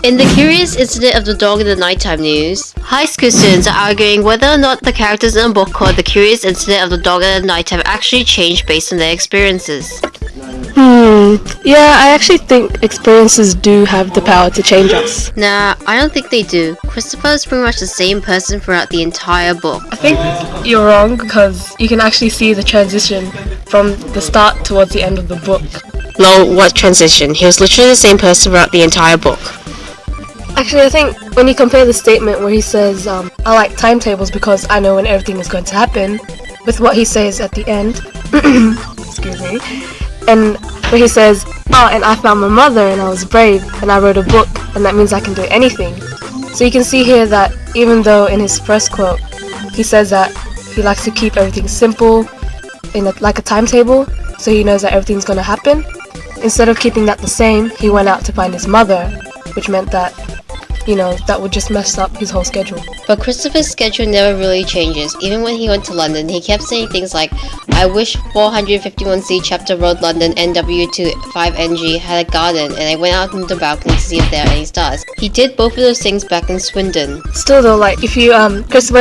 In the curious incident of the dog in the nighttime news, high school students are arguing whether or not the characters in a book called The Curious Incident of the Dog in the Nighttime actually changed based on their experiences. Yeah, I actually think experiences do have the power to change us. Nah, I don't think they do. Christopher is pretty much the same person throughout the entire book. I think you're wrong because you can actually see the transition from the start towards the end of the book. Lol, what transition? He was literally the same person throughout the entire book. Actually, I think when you compare the statement where he says, I like timetables because I know when everything is going to happen, with what he says at the end, excuse me, and where he says, and I found my mother and I was brave and I wrote a book and that means I can do anything. So you can see here that even though in his first quote, he says that he likes to keep everything simple, like a timetable, so he knows that everything's going to happen. Instead of keeping that the same, he went out to find his mother, which meant that, that would just mess up his whole schedule. But Christopher's schedule never really changes. Even when he went to London, he kept saying things like, I wish 451C Chapter Road London NW2 5NG had a garden and I went out on the balcony to see if there are any stars. He did both of those things back in Swindon. Still though, if you,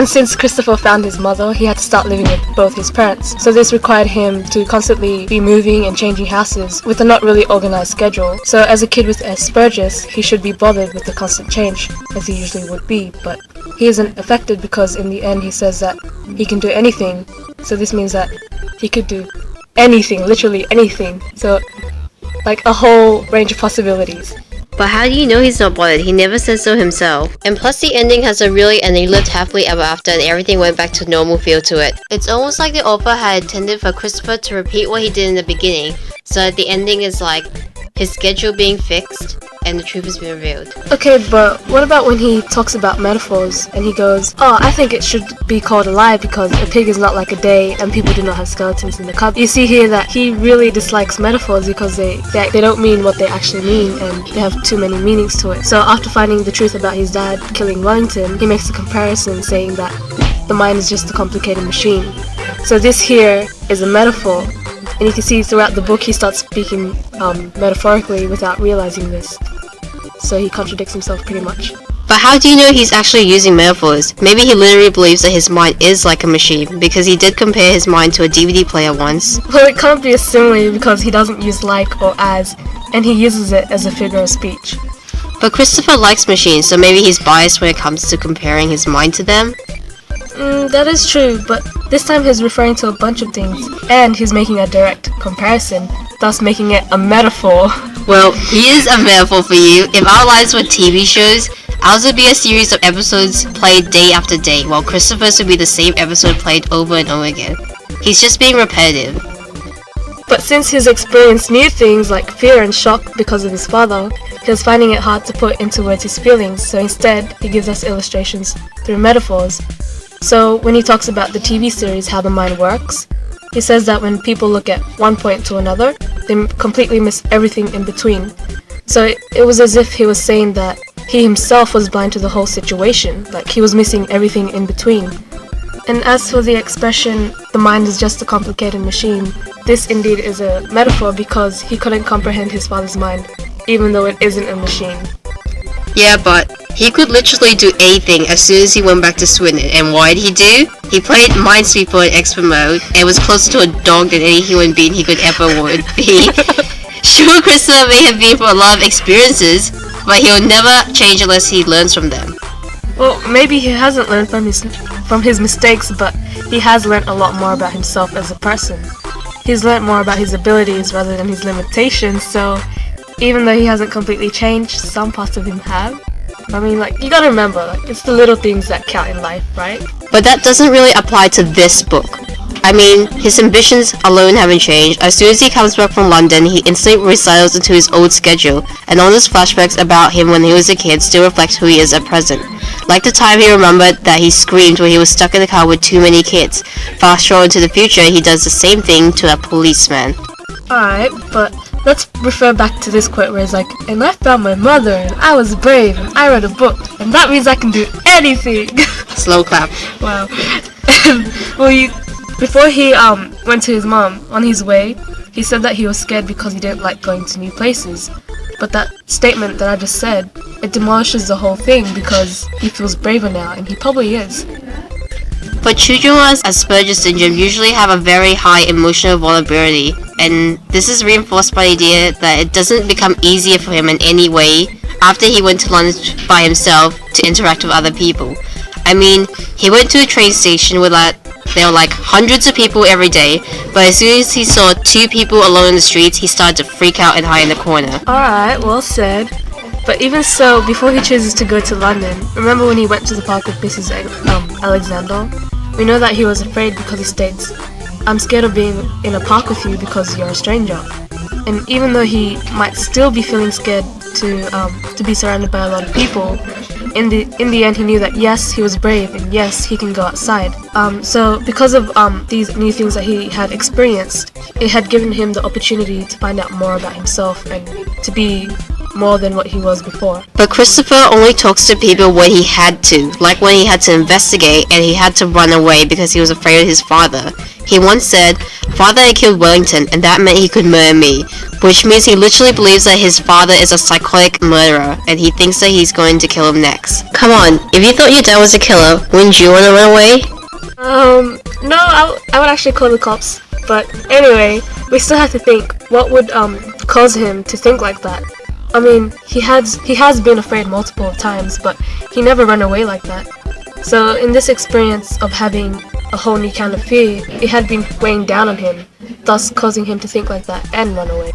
since Christopher found his mother, he had to start living with both his parents. So this required him to constantly be moving and changing houses with a not really organized schedule. So as a kid with Asperger's, he should be bothered with the constant change, as he usually would be, but he isn't affected because in the end he says that he can do anything. So this means that he could do anything, literally anything. So, a whole range of possibilities. But how do you know he's not bothered? He never says so himself. And plus the ending has a really and they lived happily ever after and everything went back to normal feel to it. It's almost like the author had intended for Christopher to repeat what he did in the beginning, so that the ending is like his schedule being fixed and the truth has been revealed. Okay, but what about when he talks about metaphors and he goes, I think it should be called a lie because a pig is not like a day and people do not have skeletons in the cupboard. You see here that he really dislikes metaphors because they don't mean what they actually mean and they have too many meanings to it. So after finding the truth about his dad killing Wellington, he makes a comparison saying that the mind is just a complicated machine. So this here is a metaphor. And you can see throughout the book he starts speaking metaphorically without realizing this. So he contradicts himself pretty much. But how do you know he's actually using metaphors? Maybe he literally believes that his mind is like a machine, because he did compare his mind to a DVD player once. Well, it can't be a simile because he doesn't use like or as, and he uses it as a figure of speech. But Christopher likes machines, so maybe he's biased when it comes to comparing his mind to them? That is true, but this time he's referring to a bunch of things, and he's making a direct comparison, thus making it a metaphor. Well, he is a metaphor for you. If our lives were TV shows, ours would be a series of episodes played day after day, while Christopher's would be the same episode played over and over again. He's just being repetitive. But since he's experienced new things like fear and shock because of his father, he was finding it hard to put into words his feelings, so instead he gives us illustrations through metaphors. So when he talks about the TV series How the Mind Works, he says that when people look at one point to another, they completely miss everything in between. So it was as if he was saying that he himself was blind to the whole situation, like he was missing everything in between. And as for the expression, the mind is just a complicated machine, this indeed is a metaphor because he couldn't comprehend his father's mind, even though it isn't a machine. Yeah, but he could literally do anything as soon as he went back to Swindon, and what did he do? He played Minesweeper in expert mode, and was closer to a dog than any human being he could ever would be. Sure, Christopher may have been for a lot of experiences, but he'll never change unless he learns from them. Well, maybe he hasn't learned from his mistakes, but he has learned a lot more about himself as a person. He's learned more about his abilities rather than his limitations, so even though he hasn't completely changed, some parts of him have. I mean, you gotta remember, it's the little things that count in life, right? But that doesn't really apply to this book. I mean, his ambitions alone haven't changed. As soon as he comes back from London, he instantly recycles into his old schedule, and all his flashbacks about him when he was a kid still reflect who he is at present. Like the time he remembered that he screamed when he was stuck in the car with too many kids. Fast forward to the future, he does the same thing to a policeman. Alright, but let's refer back to this quote where it's like, and I found my mother, and I was brave, and I wrote a book, and that means I can do anything. Slow clap. Wow. Before he went to his mom, on his way, he said that he was scared because he didn't like going to new places. But that statement that I just said it demolishes the whole thing because he feels braver now, and he probably is. But children with Asperger's syndrome usually have a very high emotional vulnerability, and this is reinforced by the idea that it doesn't become easier for him in any way after he went to London by himself to interact with other people. I mean, he went to a train station where there were like hundreds of people every day, but as soon as he saw 2 people alone in the streets, he started to freak out and hide in the corner. Alright, well said. But even so, before he chooses to go to London, remember when he went to the park with Mrs. Alexander? We know that he was afraid because he states, "I'm scared of being in a park with you because you're a stranger." And even though he might still be feeling scared to be surrounded by a lot of people, in the end he knew that yes, he was brave and yes, he can go outside. So because of these new things that he had experienced, it had given him the opportunity to find out more about himself and to be more than what he was before. But Christopher only talks to people when he had to, like when he had to investigate and he had to run away because he was afraid of his father. He once said, "Father had killed Wellington and that meant he could murder me," which means he literally believes that his father is a psychotic murderer and he thinks that he's going to kill him next. Come on, if you thought your dad was a killer, wouldn't you want to run away? No, I would actually call the cops. But anyway, we still have to think, what would cause him to think like that? I mean, he has been afraid multiple times, but he never ran away like that. So in this experience of having a whole new kind of fear, it had been weighing down on him, thus causing him to think like that and run away.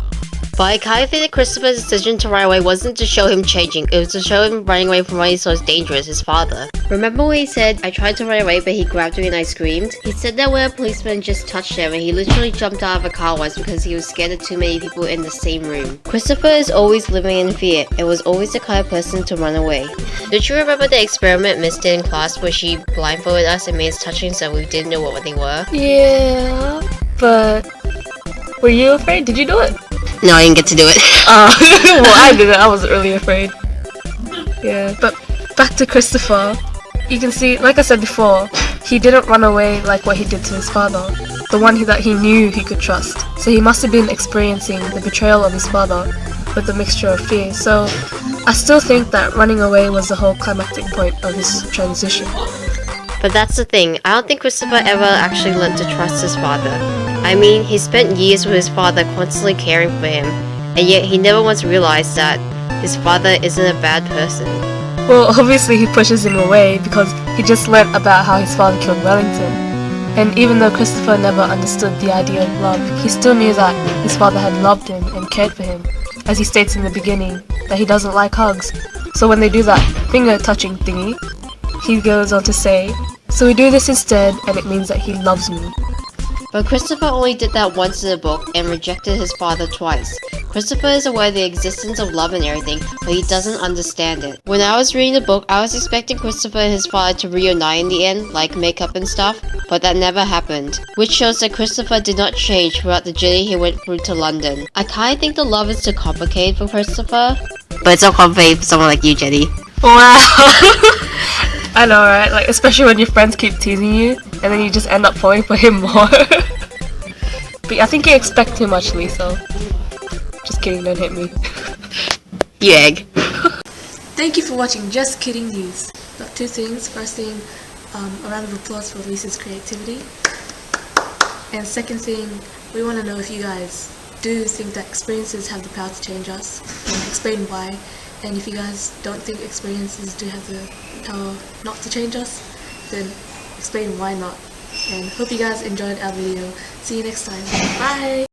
But I kind of think that Christopher's decision to run away wasn't to show him changing, it was to show him running away from what he saw as dangerous, his father. Remember when he said, "I tried to run away but he grabbed me and I screamed"? He said that when a policeman just touched him and he literally jumped out of a car once because he was scared of too many people in the same room. Christopher is always living in fear and was always the kind of person to run away. Don't you remember the experiment Miss did in class where she blindfolded us and made us touch things so we didn't know what they were? Yeah, but were you afraid? Did you do it? No, I didn't get to do it. Well, I did it. I wasn't really afraid. Yeah, but back to Christopher. You can see, like I said before, he didn't run away like what he did to his father, the one that he knew he could trust. So he must have been experiencing the betrayal of his father with a mixture of fear. So I still think that running away was the whole climactic point of his transition. But that's the thing, I don't think Christopher ever actually learned to trust his father. I mean, he spent years with his father constantly caring for him, and yet he never once realized that his father isn't a bad person. Well, obviously he pushes him away because he just learnt about how his father killed Wellington. And even though Christopher never understood the idea of love, he still knew that his father had loved him and cared for him. As he states in the beginning, that he doesn't like hugs. So when they do that finger touching thingy, he goes on to say, "So we do this instead and it means that he loves me." But Christopher only did that once in the book and rejected his father twice. Christopher is aware of the existence of love and everything, but he doesn't understand it. When I was reading the book, I was expecting Christopher and his father to reunite in the end, like make up and stuff, but that never happened. Which shows that Christopher did not change throughout the journey he went through to London. I kinda think the love is too complicated for Christopher. But it's so complicated for someone like you, Jenny. Wow! I know, right? Like, especially when your friends keep teasing you, and then you just end up falling for him more. But I think you expect too much, Lisa. Just kidding, don't hit me. You egg. Thank you for watching Just Kidding News. Got 2 things. First thing, a round of applause for Lisa's creativity. And second thing, we want to know if you guys do think that experiences have the power to change us, and explain why. And if you guys don't think experiences do have the power not to change us, then explain why not. And hope you guys enjoyed our video. See you next time. Bye!